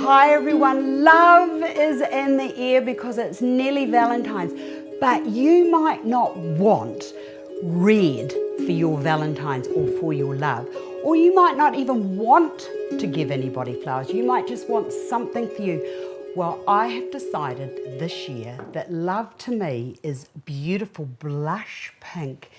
Hi everyone, love is in the air because it's nearly Valentine's, but you might not want red for your Valentine's or for your love, or you might not even want to give anybody flowers. You might just want something for you. Well, I have decided this year that love to me is beautiful blush pink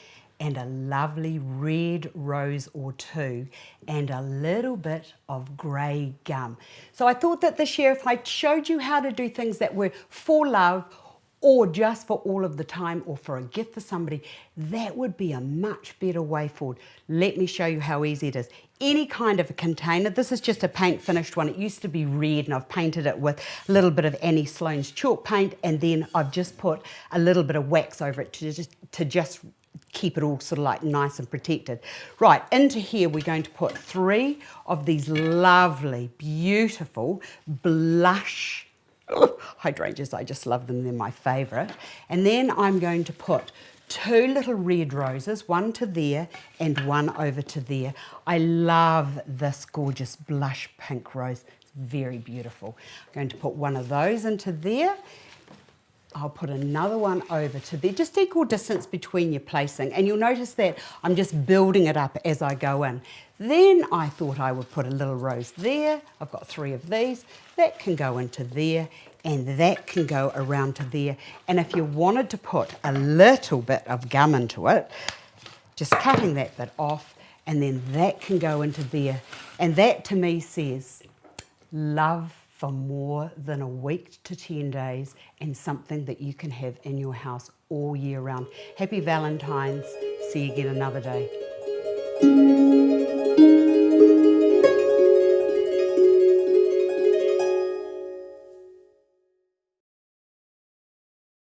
and a lovely red rose or two and a little bit of grey gum. So I thought that this year if I showed you how to do things that were for love or just for all of the time or for a gift for somebody, that would be a much better way forward. Let me show you how easy it is. Any kind of a container, this is just a paint finished one. It used to be red and I've painted it with a little bit of Annie Sloane's chalk paint, and then I've just put a little bit of wax over it to just keep it all sort of like nice and protected. Right, into here we're going to put 3 of these lovely, beautiful blush hydrangeas. I just love them, they're my favourite. And then I'm going to put 2 little red roses, one to there and one over to there. I love this gorgeous blush pink rose, it's very beautiful. I'm going to put one of those into there. I'll put another one over to there, just equal distance between your placing, and you'll notice that I'm just building it up as I go in. Then I thought I would put a little rose there. I've got 3 of these. That can go into there, and that can go around to there. And if you wanted to put a little bit of gum into it, just cutting that bit off, and then that can go into there. And that to me says love for more than a week to 10 days and something that you can have in your house all year round. Happy Valentine's. See you again another day.